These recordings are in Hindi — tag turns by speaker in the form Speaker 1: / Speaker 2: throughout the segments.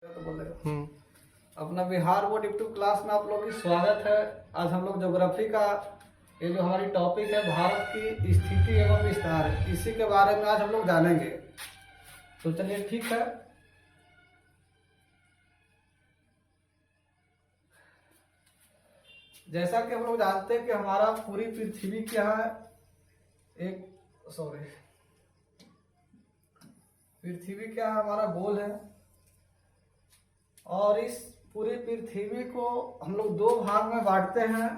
Speaker 1: तो बोलेगा अपना बिहार बोर्ड यूट्यूब क्लास में आप लोग की स्वागत है। आज हम लोग ज्योग्राफी का ये जो हमारी टॉपिक है भारत की स्थिति एवं विस्तार, इसी के बारे में आज हम लोग जानेंगे। तो चलिए ठीक है। जैसा कि हम लोग जानते हैं कि हमारा पूरी पृथ्वी क्या है, पृथ्वी क्या है, हमारा गोल है। और इस पूरी पृथ्वी को हम लोग दो भाग में बांटते हैं।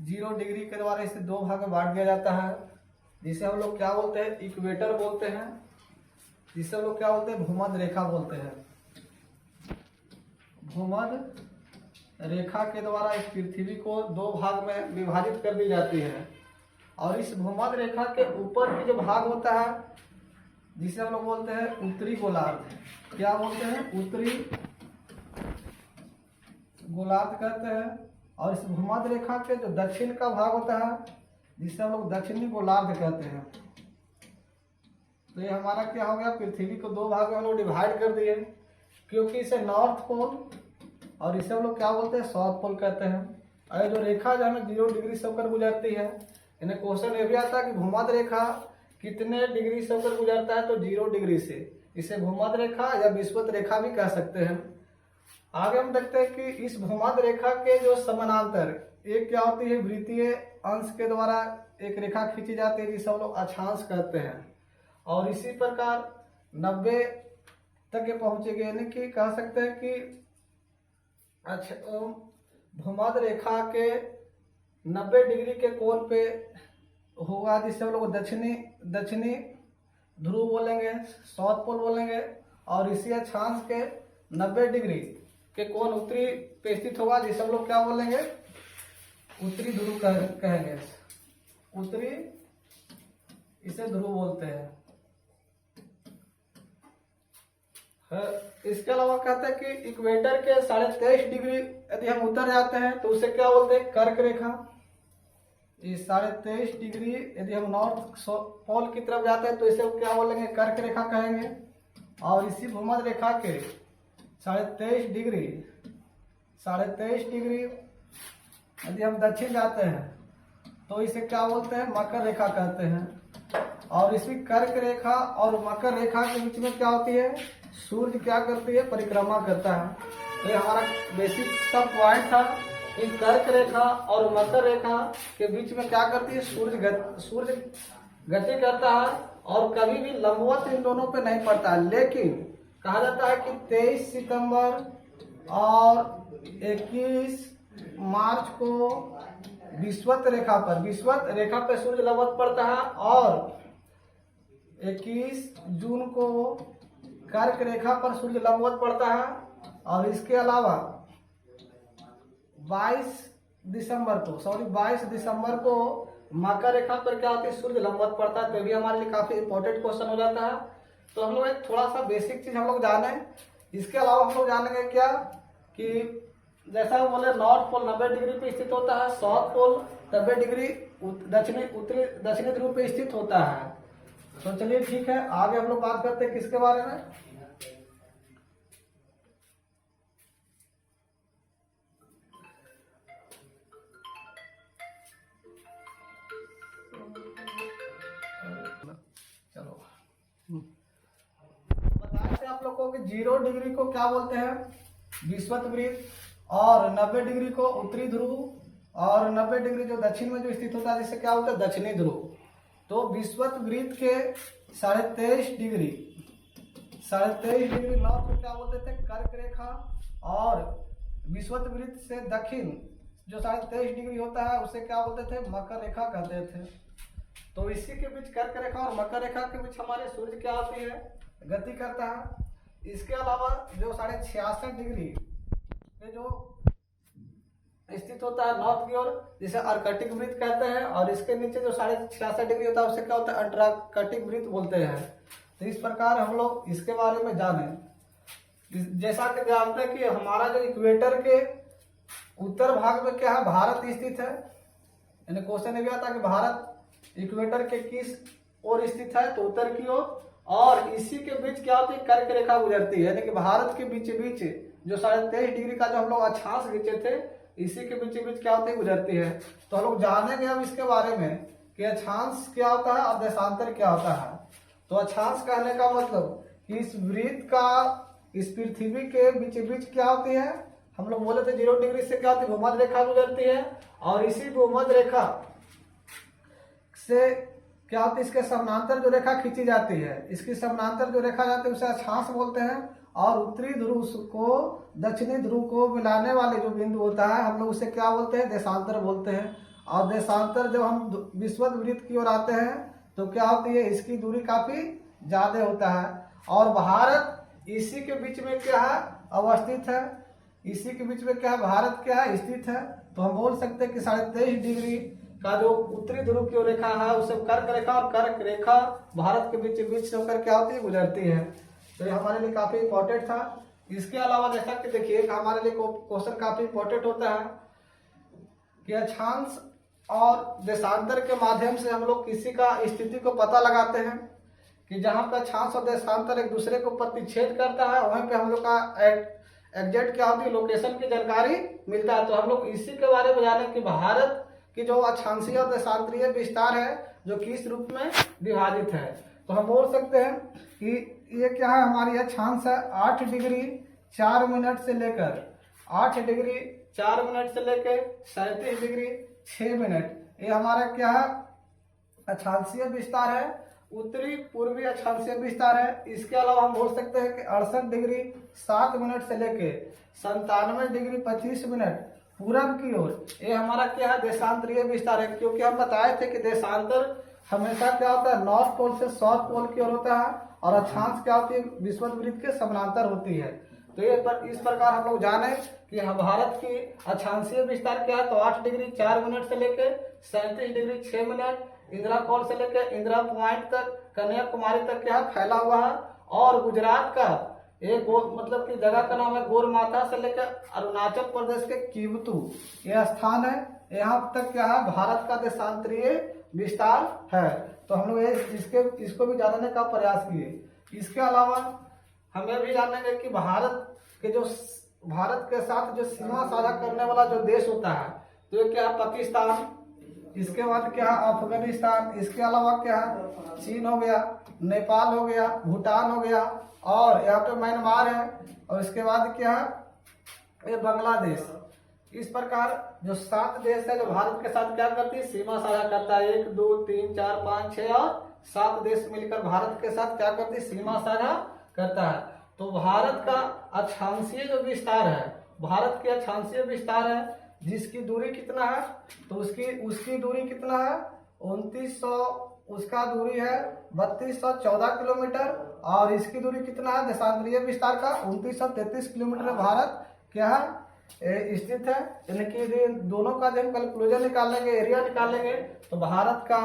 Speaker 1: 0 डिग्री के द्वारा इसे दो भाग में बांट दिया जाता है, जिसे हम लोग क्या बोलते हैं, इक्वेटर बोलते हैं, जिसे हम लोग क्या बोलते हैं, भूमध्य रेखा बोलते हैं। भूमध्य रेखा के द्वारा इस पृथ्वी को दो भाग में विभाजित कर दी जाती है। और इस भूमध्य रेखा के ऊपर की जो भाग होता है, जिसे हम लोग बोलते हैं उत्तरी गोलार्ध। क्या बोलते हैं, उत्तरी गोलार्ध कहते हैं। और इस भूमध्य रेखा के जो दक्षिण का भाग होता है, जिसे हम लोग दक्षिणी गोलार्ध कहते हैं। तो ये हमारा क्या हो गया, पृथ्वी को दो भाग में हम लोग डिवाइड कर दिए, क्योंकि इसे नॉर्थ पोल और इसे हम लोग क्या बोलते हैं, साउथ पोल कहते हैं। और जो रेखा जो हमें 0 डिग्री से होकर गुजरती है, इन्हें क्वेश्चन ये भी आता है कि भूमध्य रेखा कितने डिग्री से होकर गुजरता है, तो 0 डिग्री से। इसे भूमध्य रेखा या विषुवत रेखा भी कह सकते हैं। आगे हम देखते हैं कि इस भूमध्य रेखा के जो समानांतर एक क्या होती है, वृत्तीय अंश के द्वारा एक रेखा खींची जाती है, जिसे हम लोग अक्षांश कहते हैं। और इसी प्रकार 90 तक ये पहुंचेगी, यानी कि कह सकते हैं कि भूमध्य रेखा के 90 डिग्री के कोण पे होगा, जिसे हम लोग दक्षिणी ध्रुव बोलेंगे, साउथ पोल बोलेंगे। और इसी अक्षांश के 90 डिग्री के कोण उत्तरी पे स्थित होगा, जिसे हम लोग क्या बोलेंगे, उत्तरी ध्रुव कहेंगे। उत्तरी, इसे ध्रुव बोलते हैं। इसके अलावा कहते हैं कि इक्वेटर के 23.5 डिग्री यदि हम उतर जाते हैं तो उसे क्या बोलते हैं, कर्क रेखा। इस 23.5 डिग्री यदि हम नॉर्थ पोल की तरफ जाते हैं तो इसे क्या बोलेंगे, कर्क रेखा कहेंगे। और इसी भूमध्य रेखा के 23.5 डिग्री यदि हम दक्षिण जाते हैं तो इसे क्या बोलते हैं, मकर रेखा कहते हैं। और इसी कर्क रेखा और मकर रेखा के बीच में क्या होती है, सूर्य क्या करती है, परिक्रमा करता है। तो ये हमारा बेसिक सब पॉइंट था। इन कर्क रेखा और मकर रेखा के बीच में क्या करती है, सूर्य गति करता है और कभी भी लंबवत इन दोनों पे नहीं पड़ता है। लेकिन कहा जाता है कि 23 सितंबर और 21 मार्च को विषुवत रेखा पे सूर्य लंबवत पड़ता है, और 21 जून को कर्क रेखा पर सूर्य लंबवत पड़ता है। और इसके अलावा 22 दिसंबर को मकर रेखा पर क्या होती है, सूर्य लंबवत पड़ता है। तो भी हमारे लिए काफी इंपॉर्टेंट क्वेश्चन हो जाता है। तो हम लोग एक थोड़ा सा बेसिक चीज हम लोग जाने। इसके अलावा हम लोग जानेंगे क्या, कि जैसा हम बोले नॉर्थ पोल 90 डिग्री पे स्थित होता है, साउथ पोल 90 डिग्री दक्षिणी ध्रुव पे स्थित होता है। तो चलिए ठीक है, आगे हम लोग बात करते हैं किसके बारे में। चलो बताते हैं आप लोग को कि 0 डिग्री को क्या बोलते हैं, विषुवत वृत्त, और 90 डिग्री को उत्तरी ध्रुव, और 90 डिग्री जो दक्षिण में जो स्थित होता है, जिसे क्या बोलते हैं, दक्षिणी ध्रुव। तो विषुवत वृत्त के 23.5 डिग्री नॉर्थ को क्या बोलते थे, कर्क रेखा। और विषुवत वृत्त से दक्षिण जो 23.5 डिग्री होता है, उसे क्या बोलते थे, मकर रेखा कहते थे। तो इसी के बीच कर्क रेखा और मकर रेखा के बीच हमारे सूर्य क्या होती है, गति करता है। इसके अलावा जो 66.5 डिग्री पे जो स्थित होता है नॉर्थ की ओर, जिसे अर्कटिक वृत्त कहते हैं। और इसके नीचे जो 66.5 डिग्री होता है, उसे क्या होता है, अंटार्कटिक वृत्त बोलते हैं। तो इस प्रकार हम लोग इसके बारे में जाने। जैसा कि जानते हैं कि हमारा जो इक्वेटर के उत्तर भाग में क्या है, भारत स्थित है। यानी क्वेश्चन ये भी आता है कि भारत इक्वेटर के किस ओर स्थित है, तो उत्तर की ओर। और इसी के बीच क्या होती है, कर्क रेखा गुजरती है। यानी कि भारत के बीच बीच जो 23.5 डिग्री का जो हम लोग अक्षांश खींचे थे, इसी के बीच बीच क्या होती है, गुजरती है। तो हम लोग जानेंगे अब इसके बारे में कि अक्षांश क्या होता है और देशांतर क्या होता है। तो अक्षांश कहने का मतलब कि इस वृत्त का इस पृथ्वी के बीच बीच क्या होती है, हम लोग बोले थे 0 डिग्री से क्या होती है, भूमध्य रेखा गुजरती है। और इसी भूमध्य रेखा से क्या होती है, इसके समानांतर जो रेखा खींची जाती है, इसकी समानांतर जो रेखा जाती है उसे अक्षांश बोलते हैं। और उत्तरी ध्रुव को दक्षिणी ध्रुव को मिलाने वाले जो बिंदु होता है, हम लोग उसे क्या बोलते हैं, देशांतर बोलते हैं। और देशांतर जब हम विषुवत वृत्त की ओर आते हैं तो क्या होती है, इसकी दूरी काफी ज्यादा होता है। और भारत इसी के बीच में क्या है, अवस्थित है। इसी के बीच में क्या है, भारत क्या है, स्थित है। तो हम बोल सकते हैं कि 23.5 डिग्री का जो उत्तरी ध्रुव की रेखा है उसे कर्क रेखा, और कर्क रेखा भारत के बीच बीच से होकर क्या होती है, गुजरती है। तो ये हमारे लिए काफी इंपॉर्टेंट था। इसके अलावा जैसा कि देखिए हमारे लिए क्वेश्चन काफी इंपॉर्टेंट होता है कि अक्षांश और देशांतर के माध्यम से हम लोग किसी का स्थिति को पता लगाते हैं कि जहां पर अक्षांश और देशांतर एक दूसरे को प्रतिच्छेद करता है, वहीं पे हम लोग का एग्जैक्ट क्या होती है, लोकेशन की जानकारी मिलता है। तो हम लोग इसी के बारे में जाने कि भारत की जो अक्षांशीय और देशांतरीय विस्तार है जो किस रूप में विभाजित है। तो हम बोल सकते हैं कि ये क्या है, हमारी अक्षांश है 8 डिग्री 4 मिनट से लेकर 8 डिग्री 4 मिनट से लेकर 37 डिग्री 6 मिनट, ये हमारा क्या है, अक्षांशीय विस्तार है, उत्तरी पूर्वी अक्षांशीय विस्तार है। इसके अलावा हम बोल सकते हैं कि 68 डिग्री 7 मिनट से लेके 97 डिग्री 25 मिनट पूरब की ओर, ये हमारा क्या है, देशांतरीय विस्तार है। क्योंकि हम बताए थे कि देशांतर हमेशा क्या होता है, नॉर्थ पोल से साउथ पोल की ओर होता है, और अक्षांश क्या होती है, विषुवत वृत्त के समानांतर होती है। तो ये इस प्रकार हम लोग जाने कि भारत की अक्षांशीय विस्तार क्या है, तो 8 डिग्री 4 मिनट से लेके 37 डिग्री 6 मिनट इंदिरा कोल से लेकर इंदिरा पॉइंट तक, कन्याकुमारी तक क्या फैला हुआ है। और गुजरात का एक मतलब कि जगह का नाम है गोरमाथा से लेकर अरुणाचल प्रदेश के कीवतु, यह स्थान है, यहाँ तक क्या है, भारत का देशांतरीय विस्तार है। तो हम लोग इसको भी जानने का प्रयास किए। इसके अलावा हमें भी जानेंगे कि भारत के साथ जो सीमा साझा करने वाला जो देश होता है, तो ये क्या है, पाकिस्तान। इसके बाद क्या है, अफगानिस्तान। इसके अलावा क्या है, चीन हो गया, नेपाल हो गया, भूटान हो गया, और यहाँ पे म्यांमार है। और इसके बाद क्या है, ये बांग्लादेश। इस प्रकार जो 7 देश है जो भारत के साथ क्या करती है, सीमा साझा करता है। 1 2 3 4 5 6 और 7 देश मिलकर भारत के साथ क्या करती है, सीमा साझा करता है। तो भारत का अक्षांशीय जो विस्तार है, भारत के अक्षांशीय विस्तार है, जिसकी दूरी कितना है, तो उसकी दूरी कितना है, 2900, उसका दूरी है 3214 किलोमीटर। और इसकी दूरी कितना है, देशांतरीय विस्तार का 2933 किलोमीटर लाभारत क्या है स्थित है। यानी कि दोनों का जब कैलकुलेशन निकाल लेंगे, एरिया निकाल लेंगे, तो भारत का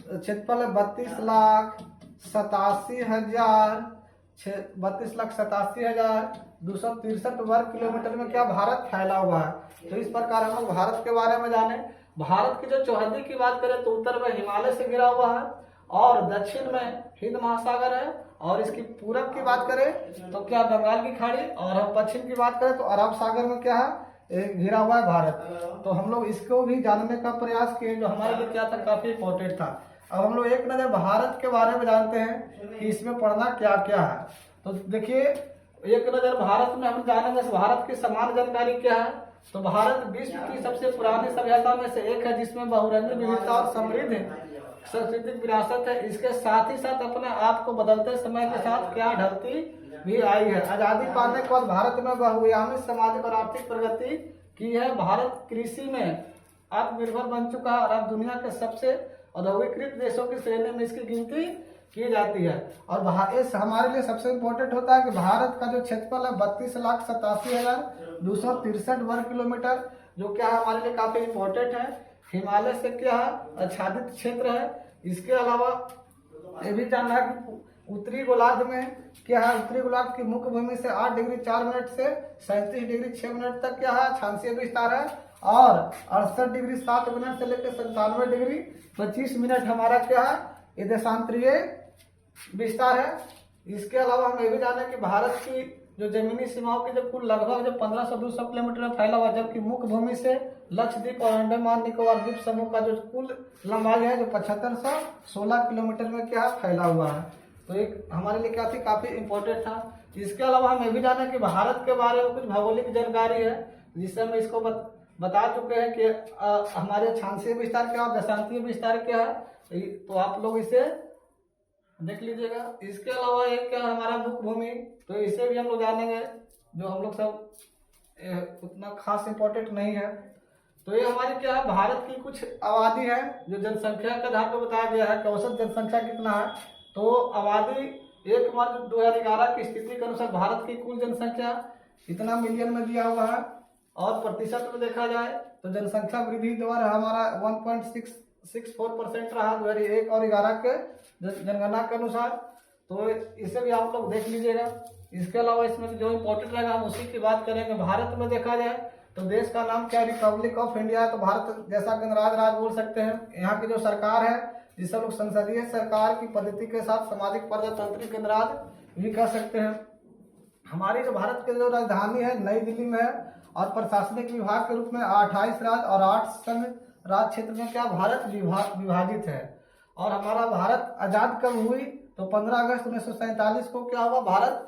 Speaker 1: क्षेत्रफल है 32,87,263 वर्ग किलोमीटर में क्या भारत फैला हुआ है। तो इस प्रकार हम लोग भारत के बारे में जाने। भारत की जो चौहद्दी की बात करें तो उत्तर में हिमालय से घिरा हुआ है, और दक्षिण में हिंद महासागर है, और इसकी पूरब की बात करें तो क्या बंगाल की खाड़ी, और हम पश्चिम की बात करें तो अरब सागर में क्या है, घिरा हुआ है भारत। तो हम लोग इसको भी जानने का प्रयास किए, जो हमारे लिए क्या था, काफी इंपॉर्टेंट था। अब हम लोग एक नजर भारत के बारे में जानते हैं कि इसमें पढ़ना क्या क्या है। तो देखिए एक नजर भारत में हम जानेंगे भारत की समान जानकारी क्या है। तो भारत विश्व की सबसे पुरानी सभ्यता में से एक है, जिसमें बहुरंगी विविधता और समृद्ध सांस्कृतिक विरासत है। इसके साथ ही साथ अपने आप को बदलते समय के साथ क्या ढलती भी आई है। आजादी पाने के बाद भारत में बहुआयामी सामाजिक और आर्थिक प्रगति की है। भारत कृषि में आत्मनिर्भर बन चुका है, और अब दुनिया के सबसे औद्योगिकृत देशों की श्रेणी में इसकी गिनती की जाती है। और इस हमारे लिए सबसे इम्पोर्टेंट होता है कि भारत का जो क्षेत्रफल है 32,87,263 वर्ग किलोमीटर, जो क्या है हमारे लिए काफी इम्पोर्टेंट है। हिमालय से क्या है, आच्छादित क्षेत्र है। इसके अलावा ये भी जानना है कि उत्तरी गोलार्ध में क्या है, उत्तरी गोलार्ध की मुख्य भूमि से 8 डिग्री 4 मिनट से 37 डिग्री 6 मिनट तक क्या है अक्षांशीय विस्तार है, और 68 डिग्री 7 मिनट से लेकर 97 डिग्री 25 मिनट हमारा क्या है, ये देशांतरीय विस्तार है। इसके अलावा हम ये भी जाने कि भारत की जो जमीनी सीमाओं की जो कुल लगभग जो 1500-200 किलोमीटर में फैला हुआ, जबकि मुख्य भूमि से लक्षद्वीप और अंडमान निकोबार द्वीप समूह का जो कुल लंबाई है जो 7516 किलोमीटर में क्या फैला हुआ है। तो एक हमारे लिए क्या थी, काफी इम्पोर्टेंट था। इसके अलावा हम ये भी जाने कि भारत के बारे में कुछ भौगोलिक जानकारी है, जिससे हम इसको बता चुके हैं कि हमारे अक्षांशीय विस्तार क्या है, दशांशीय विस्तार क्या है। तो आप लोग इसे देख लीजिएगा। इसके अलावा एक क्या हमारा मुख्य भूमि, तो इसे भी हम लोग जानेंगे, जो हम लोग सब उतना खास इम्पोर्टेंट नहीं है। तो ये हमारी क्या है, भारत की कुछ आबादी है जो जनसंख्या के आधार पर बताया गया है कि औसत जनसंख्या कितना है। तो आबादी 1 मार्च 2011 की स्थिति के अनुसार भारत की कुल जनसंख्या इतना मिलियन में दिया हुआ है, और प्रतिशत में देखा जाए तो जनसंख्या वृद्धि दर हमारा 1.64% रहा 2001 और 11 के जनगणना के अनुसार। तो इसे भी आप लोग देख लीजिएगा। इसके अलावा इसमें जो इम्पोर्टेंट रहेगा हम उसी की बात करेंगे। भारत में देखा जाए तो देश का नाम क्या है, रिपब्लिक ऑफ इंडिया है। तो भारत जैसा गणराज्य राज बोल सकते हैं। यहाँ की जो सरकार है, जिसे लोग संसदीय सरकार की पद्धति के साथ सामाजिक प्रजातांत्रिक गणराज्य भी कह सकते हैं। हमारी जो भारत की जो राजधानी है नई दिल्ली में है, और प्रशासनिक विभाग के रूप में 28 राज्य और 8 संघ राज्य क्षेत्र में क्या भारत विभाजित है। और हमारा भारत आजाद कब हुई, तो 15 अगस्त 1947 को क्या हुआ, भारत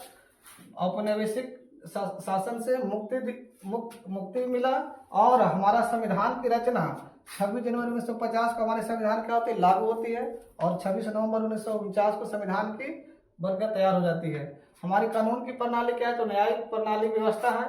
Speaker 1: औपनिवेशिक शासन से मुक्ति मिला। और हमारा संविधान की रचना 26 जनवरी 1950 को हमारे संविधान क्या होती है, लागू होती है, और 26 नवंबर 1949 को संविधान की बनकर तैयार हो जाती है। हमारी कानून की प्रणाली क्या है, तो न्यायिक प्रणाली व्यवस्था है,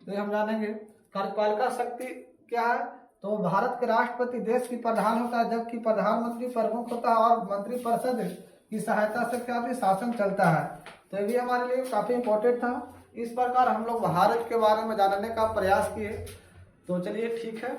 Speaker 1: तो ये हम जानेंगे। कार्यपालिका शक्ति क्या है, तो भारत के राष्ट्रपति देश की प्रधान होता है, जबकि प्रधानमंत्री प्रमुख होता है, और मंत्रिपरिषद की सहायता से क्या भी शासन चलता है। तो ये भी हमारे लिए काफी इम्पोर्टेंट था। इस प्रकार हम लोग भारत के बारे में जानने का प्रयास किए। तो चलिए ठीक है।